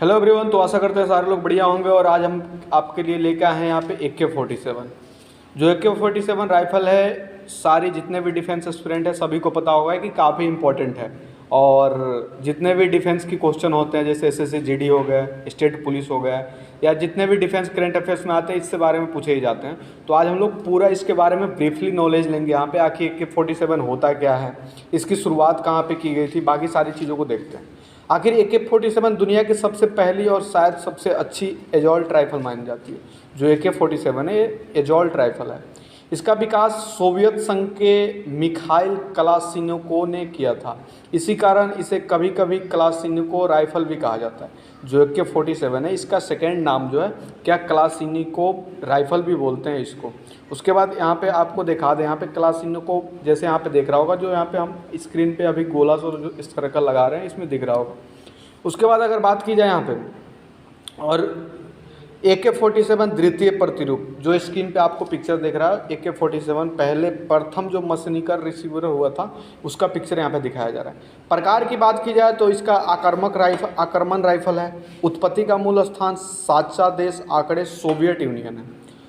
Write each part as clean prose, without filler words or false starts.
Hello everyone. तो आशा करते हैं सारे लोग बढ़िया होंगे और आज हम आपके लिए लेके आए हैं यहाँ पे AK-47। जो AK-47 राइफ़ल है, सारी जितने भी डिफेंस एस्पिरेंट है सभी को पता होगा कि काफ़ी इंपॉर्टेंट है। और जितने भी डिफेंस की क्वेश्चन होते हैं जैसे SSC GD हो गए, स्टेट पुलिस हो गया, या जितने भी डिफेंस करंट अफेयर्स में आते हैं इससे बारे में पूछे ही जाते हैं। तो आज हम लोग पूरा इसके बारे में ब्रीफली नॉलेज लेंगे यहाँ पे। आखिर AK-47 होता क्या है, इसकी शुरुआत कहाँ पे की गई थी, बाकी सारी चीज़ों को देखते हैं। आखिर AK-47 दुनिया की सबसे पहली और शायद सबसे अच्छी एजॉल्ट राइफल मानी जाती है। जो AK-47 है ये एजॉल्ट राइफल है। इसका विकास सोवियत संघ के मिखाइल कलाश्निकोव ने किया था। इसी कारण इसे कभी कभी कलाश्निकोव राइफल भी कहा जाता है। जो AK-47 है इसका सेकेंड नाम जो है क्या कलाश्निकोव राइफल भी बोलते हैं इसको। उसके बाद यहाँ पे आपको दिखा दें, यहाँ पे कलाश्निकोव जैसे यहाँ पे देख रहा होगा, जो यहाँ पे हम स्क्रीन पे अभी गोला सा जो सर्कल लगा रहे हैं इसमें दिख रहा होगा। उसके बाद अगर बात की जाए यहाँ पे, और AK-47 द्वितीय प्रतिरूप जो स्क्रीन पे आपको पिक्चर दिख रहा है, AK-47 पहले प्रथम जो मशीनीकर रिसीवर हुआ था उसका पिक्चर यहाँ पे दिखाया जा रहा है। प्रकार की बात की जाए तो इसका आक्रमण राइफल है। उत्पत्ति का मूल स्थान साचा देश आंकड़े सोवियत यूनियन है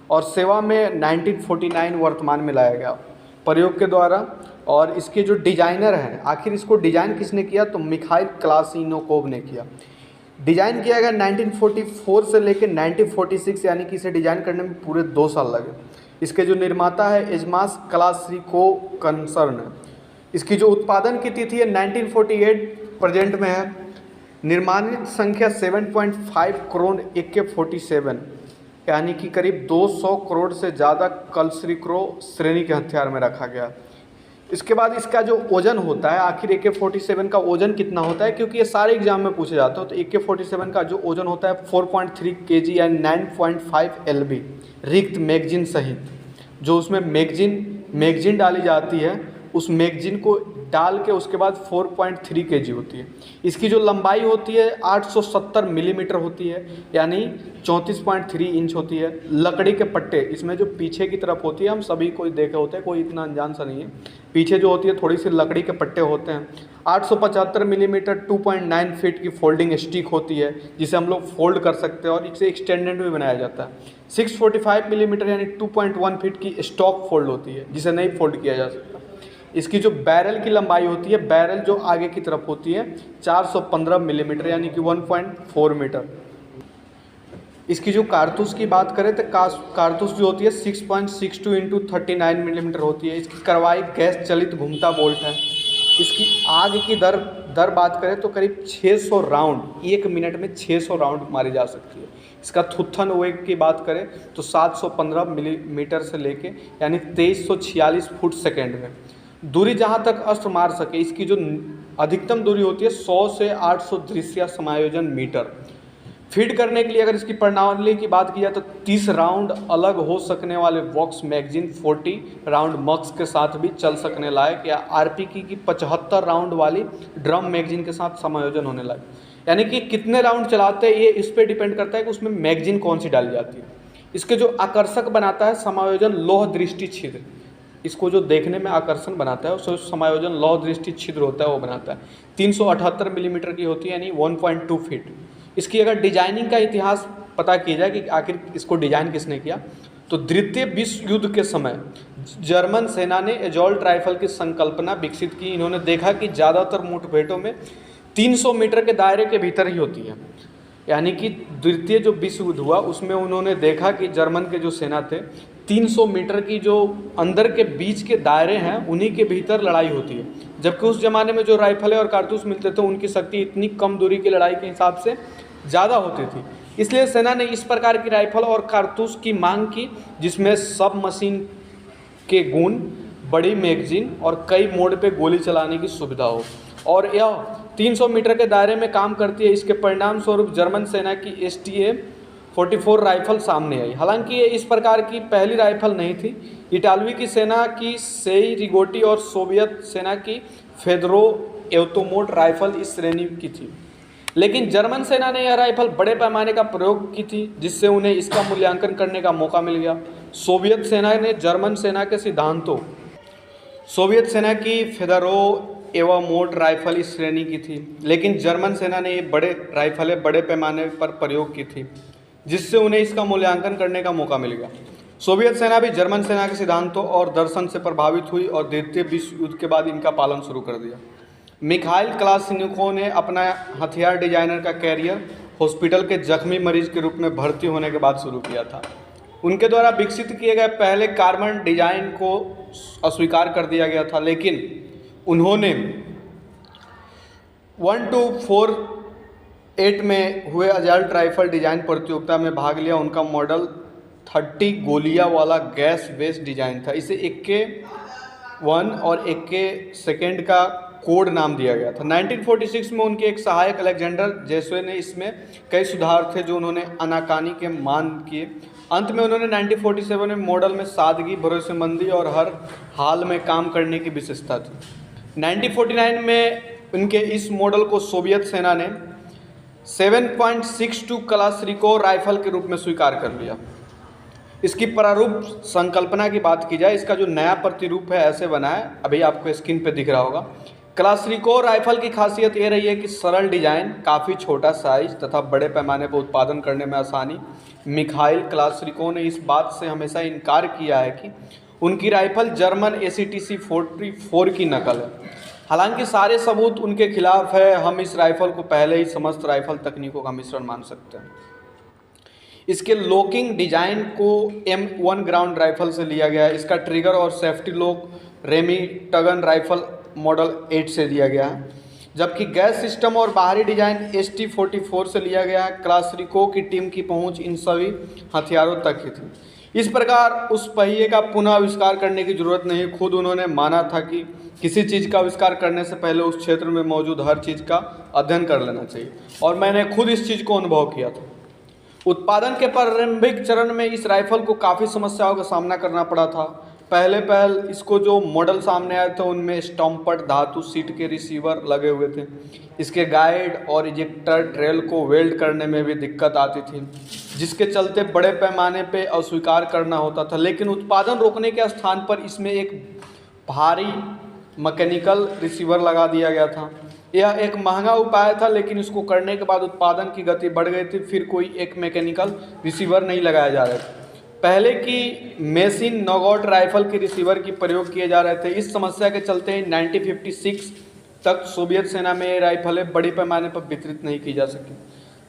और सेवा में 1949 वर्तमान में लाया गया प्रयोग के द्वारा। और इसके जो डिजाइनर हैं, आखिर इसको डिजाइन किसने किया तो मिखाइल कलाश्निकोव ने किया। डिज़ाइन किया गया 1944 से लेकर 1946, यानी कि इसे डिज़ाइन करने में पूरे 2 साल लगे। इसके जो निर्माता है एजमास कलाश्निकोव कंसर्न है। इसकी जो उत्पादन की तिथि है 1948 प्रेजेंट में है। निर्माणित संख्या 7.5 करोड़ AK-47, यानी कि करीब 200 करोड़ से ज़्यादा कलश्निकोव श्रेणी के हथियार में रखा गया। इसके बाद इसका जो वजन होता है, आखिर AK-47 का वजन कितना होता है, क्योंकि ये सारे एग्जाम में पूछे जाते हैं। तो AK-47 का जो वजन होता है 4.3 kg या 9.5 lb रिक्त मैगजीन सहित। जो उसमें मैगजीन डाली जाती है, उस मैगजीन को डाल के उसके बाद 4.3 kg होती है। इसकी जो लंबाई होती है 870 मिलीमीटर होती है, यानी 34.3 इंच होती है। लकड़ी के पट्टे इसमें जो पीछे की तरफ होती है, हम सभी को देखे होते हैं, कोई इतना अनजान सा नहीं है। पीछे जो होती है थोड़ी सी लकड़ी के पट्टे होते हैं। 875 मिलीमीटर 2.9 फीट की फोल्डिंग स्टिक होती है, जिसे हम लोग फोल्ड कर सकते हैं और इसे एक्सटेंडेड भी बनाया जाता है। 645 मिलीमीटर यानी 2.1 फीट की स्टॉक फोल्ड होती है, जिसे नहीं फोल्ड किया जा सकता। इसकी जो बैरल की लंबाई होती है, बैरल जो आगे की तरफ होती है 415 मिलीमीटर यानी कि 1.4 मीटर। इसकी जो कारतूस की बात करें तो कारतूस जो होती है 6.62 इंटू 39 मिलीमीटर होती है। इसकी कार्रवाई गैस चलित घूमता बोल्ट है। इसकी आग की दर बात करें तो करीब 600 राउंड 1 मिनट में 600 राउंड मारी जा सकती है। इसका थुत्थन वेग की बात करें तो 715 मिलीमीटर से लेके यानी 2346 फुट सेकेंड में। दूरी जहाँ तक अस्त्र मार सके, इसकी जो अधिकतम दूरी होती है 100 से 800 दृश्य समायोजन मीटर। फीड करने के लिए अगर इसकी प्रणाली की बात की जाए तो 30 राउंड अलग हो सकने वाले वॉक्स मैगजीन 40 राउंड मक्स के साथ भी चल सकने लायक, या RPK की 75 राउंड वाली ड्रम मैगजीन के साथ समायोजन होने लायक। यानी कि कितने राउंड चलाते हैं ये इस पर डिपेंड करता है कि उसमें मैगजीन कौन सी डाली जाती है। इसके जो आकर्षक बनाता है समायोजन लौह दृष्टि छिद्र, इसको जो देखने में आकर्षण बनाता है उसको समायोजन लौह दृष्टि छिद्र होता है वो बनाता है। 378 मिलीमीटर की होती है यानी 1.2 फीट। इसकी अगर डिजाइनिंग का इतिहास पता किया जाए कि आखिर इसको डिजाइन किसने किया, तो द्वितीय विश्व युद्ध के समय जर्मन सेना ने एजॉल्ट राइफल की संकल्पना विकसित की। इन्होंने देखा कि ज़्यादातर मुठभेड़ों में 300 मीटर के दायरे के भीतर ही होती है। यानी कि द्वितीय जो विश्व युद्ध हुआ उसमें उन्होंने देखा कि जर्मन के जो सेना थे 300 मीटर की जो अंदर के बीच के दायरे हैं उन्हीं के भीतर लड़ाई होती है। जबकि उस ज़माने में जो राइफलें और कारतूस मिलते थे उनकी शक्ति इतनी कम दूरी की लड़ाई के हिसाब से ज़्यादा होती थी। इसलिए सेना ने इस प्रकार की राइफल और कारतूस की मांग की जिसमें सब मशीन के गुण, बड़ी मैगजीन और कई मोड पे गोली चलाने की सुविधा हो, और यह 300 मीटर के दायरे में काम करती है। इसके परिणाम स्वरूप जर्मन सेना की STA-44 राइफल सामने आई। हालांकि ये इस प्रकार की पहली राइफल नहीं थी। इटालवी की सेना की सेई रिगोटी और सोवियत सेना की फेदरो एवतोमोट राइफल इस श्रेणी की थी, लेकिन जर्मन सेना ने यह राइफल बड़े पैमाने का प्रयोग की थी जिससे उन्हें इसका मूल्यांकन करने का मौका मिल गया। सोवियत सेना ने जर्मन सेना के सिद्धांतों, सोवियत सेना की फेदरो एवामोट राइफल इस श्रेणी की थी, लेकिन जर्मन सेना ने ये बड़े राइफलें बड़े पैमाने पर प्रयोग की थी, जिससे उन्हें इसका मूल्यांकन करने का मौका मिल गया। सोवियत सेना भी जर्मन सेना के सिद्धांतों और दर्शन से प्रभावित हुई और द्वितीय विश्व युद्ध के बाद इनका पालन शुरू कर दिया। मिखाइल क्लाशनिकोव ने अपना हथियार डिजाइनर का कैरियर हॉस्पिटल के जख्मी मरीज के रूप में भर्ती होने के बाद शुरू किया था। उनके द्वारा विकसित किए गए पहले कार्बन डिजाइन को अस्वीकार कर दिया गया था, लेकिन उन्होंने 1248 में हुए अजाल्ट राइफल डिजाइन प्रतियोगिता में भाग लिया। उनका मॉडल 30 गोलियां वाला गैस बेस्ड डिजाइन था। इसे AK-1 और AK-2 का कोड नाम दिया गया था। 1946 में उनके एक सहायक अलेक्जेंडर जेसवे ने इसमें कई सुधार थे जो उन्होंने आनाकानी के मान किए। अंत में उन्होंने 1947 में मॉडल में सादगी, भरोसेमंदी और हर हाल में काम करने की विशेषता थी। 1949 में उनके इस मॉडल को सोवियत सेना ने 7.62 कलाश्निकोव राइफल के रूप में स्वीकार कर लिया। इसकी प्रारूप संकल्पना की बात की जाए, इसका जो नया प्रतिरूप है ऐसे बना है, अभी आपको स्क्रीन पे दिख रहा होगा। क्लाशनिकोव राइफल की खासियत ये रही है कि सरल डिजाइन, काफ़ी छोटा साइज तथा बड़े पैमाने पर उत्पादन करने में आसानी। मिखाइल क्लाशनिकोव ने इस बात से हमेशा इनकार किया है कि उनकी राइफल जर्मन ACTC 44 की नकल है। हालांकि सारे सबूत उनके खिलाफ है। हम इस राइफल को पहले ही समस्त राइफल तकनीकों का मिश्रण मान सकते हैं। इसके लॉकिंग डिजाइन को M1 ग्राउंड राइफल से लिया गया है। इसका ट्रिगर और सेफ्टी लॉक रेमिटगन राइफल मॉडल 8 से दिया गया है, जबकि गैस सिस्टम और बाहरी डिजाइन ST-44 से लिया गया है। क्लाशनिकोव की टीम की पहुंच इन सभी हथियारों तक ही थी। इस प्रकार उस पहिए का पुनः आविष्कार करने की जरूरत नहीं। खुद उन्होंने माना था कि किसी चीज़ का आविष्कार करने से पहले उस क्षेत्र में मौजूद हर चीज़ का अध्ययन कर लेना चाहिए, और मैंने खुद इस चीज़ को अनुभव किया था। उत्पादन के प्रारंभिक चरण में इस राइफल को काफ़ी समस्याओं का सामना करना पड़ा था। पहल इसको जो मॉडल सामने आए थे उनमें स्टम्पर्ड धातु सीट के रिसीवर लगे हुए थे। इसके गाइड और इजेक्टर ट्रेल को वेल्ड करने में भी दिक्कत आती थी, जिसके चलते बड़े पैमाने पे अस्वीकार करना होता था। लेकिन उत्पादन रोकने के स्थान पर इसमें एक भारी मैकेनिकल रिसीवर लगा दिया गया था। यह एक महंगा उपाय था, लेकिन इसको करने के बाद उत्पादन की गति बढ़ गई थी। फिर कोई एक मैकेनिकल रिसीवर नहीं लगाया जा रहा था। पहले की मेसिन नॉगआउट राइफल के रिसीवर की प्रयोग किए जा रहे थे। इस समस्या के चलते 1956 तक सोवियत सेना में ये राइफलें बड़ी पैमाने पर वितरित नहीं की जा सकी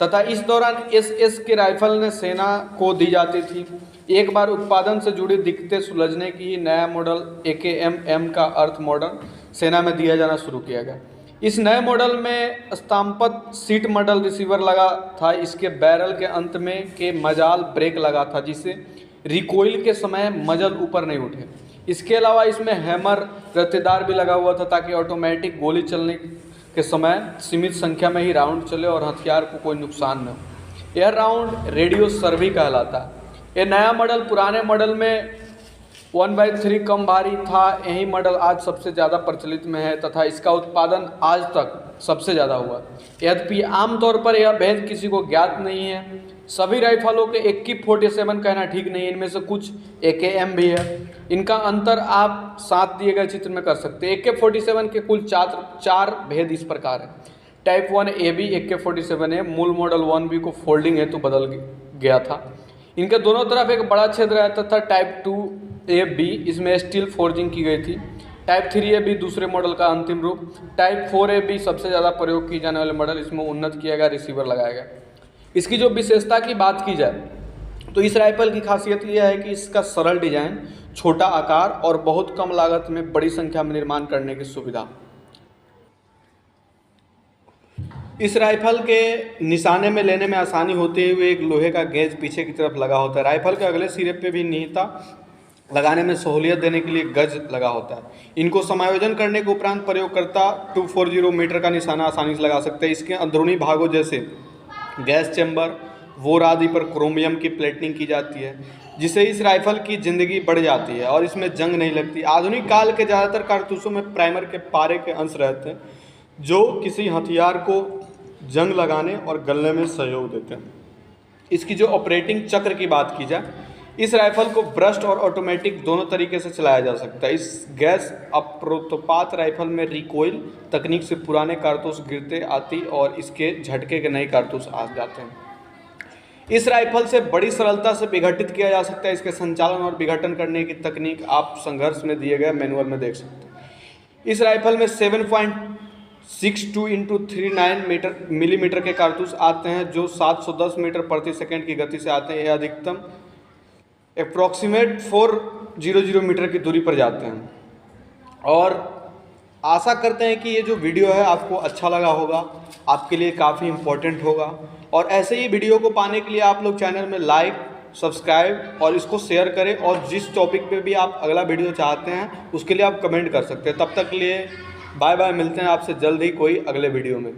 तथा इस दौरान SS के राइफल ने सेना को दी जाती थी। एक बार उत्पादन से जुड़ी दिक्कतें सुलझने की नया मॉडल AKM-M का अर्थ मॉडल सेना में दिया जाना शुरू किया गया। इस नए मॉडल में स्तंभत सीट मॉडल रिसीवर लगा था। इसके बैरल के अंत में के मजाल ब्रेक लगा था, जिससे रिकॉइल के समय मजल ऊपर नहीं उठे। इसके अलावा इसमें हैमर रत्तेदार भी लगा हुआ था, ताकि ऑटोमेटिक गोली चलने के समय सीमित संख्या में ही राउंड चले और हथियार को कोई नुकसान न हो। यह राउंड रेडियो सर्वी कहलाता है। यह नया मॉडल पुराने मॉडल में 1/3 कम भारी था। यही मॉडल आज सबसे ज़्यादा प्रचलित में है तथा इसका उत्पादन आज तक सबसे ज़्यादा हुआ। यद्यपि आमतौर पर यह भेद किसी को ज्ञात नहीं है। सभी राइफलों के AK-47 कहना ठीक नहीं है, इनमें से कुछ AKM भी है। इनका अंतर आप साथ दिए गए चित्र में कर सकते हैं। AK-47 के कुल चार भेद इस प्रकार है। टाइप 1AB AK-47 है। मूल मॉडल 1B को फोल्डिंग हेतु बदल गया था। इनके दोनों तरफ एक बड़ा छेद रहता था। टाइप 2AB इसमें स्टील फोर्जिंग की गई थी। टाइप 3AB दूसरे मॉडल का अंतिम रूप। टाइप 4AB सबसे ज़्यादा प्रयोग की जाने वाले मॉडल, इसमें उन्नत किया गया रिसीवर लगाया गया। इसकी जो विशेषता की बात की जाए तो इस राइफल की खासियत यह है कि इसका सरल डिजाइन, छोटा आकार और बहुत कम लागत में बड़ी संख्या में निर्माण करने की सुविधा। इस राइफल के निशाने में लेने में आसानी होते हुए एक लोहे का गेज पीछे की तरफ लगा होता है। राइफल के अगले सिरे पे भी निहिता लगाने में सहूलियत देने के लिए गज लगा होता है। इनको समायोजन करने के उपरांत प्रयोगकर्ता 240 मीटर का निशाना आसानी से लगा सकते हैं। इसके अंदरूनी भागों जैसे गैस चैम्बर, वोर आदि पर क्रोमियम की प्लेटिंग की जाती है, जिससे इस राइफल की ज़िंदगी बढ़ जाती है और इसमें जंग नहीं लगती। आधुनिक काल के ज़्यादातर कारतूसों में प्राइमर के पारे के अंश रहते हैं, जो किसी हथियार को जंग लगाने और गलने में सहयोग देते हैं। इसकी जो ऑपरेटिंग चक्र की बात की जाए, इस राइफल को ब्रस्ट और ऑटोमेटिक दोनों तरीके से चलाया जा सकता है। इस गैस अप्रोत्पात राइफल में रिकॉइल तकनीक से पुराने कारतूस गिरते आती और इसके झटके के नए कारतूस आ जाते हैं। इस राइफल से बड़ी सरलता से विघटित किया जा सकता है। इसके संचालन और विघटन करने की तकनीक आप संघर्ष में दिए गए मैनुअल में देख सकते हैं। इस राइफल में 7.62 × 39 मिलीमीटर के कारतूस आते हैं जो 710 मीटर प्रति सेकंड की गति से आते हैं। यह अधिकतम अप्रॉक्सीमेट 400 मीटर की दूरी पर जाते हैं। और आशा करते हैं कि ये जो वीडियो है आपको अच्छा लगा होगा, आपके लिए काफ़ी इम्पोर्टेंट होगा। और ऐसे ही वीडियो को पाने के लिए आप लोग चैनल में लाइक, सब्सक्राइब और इसको शेयर करें। और जिस टॉपिक पे भी आप अगला वीडियो चाहते हैं उसके लिए आप कमेंट कर सकते हैं। तब तक के लिए बाय बाय, मिलते हैं आपसे जल्द ही कोई अगले वीडियो में।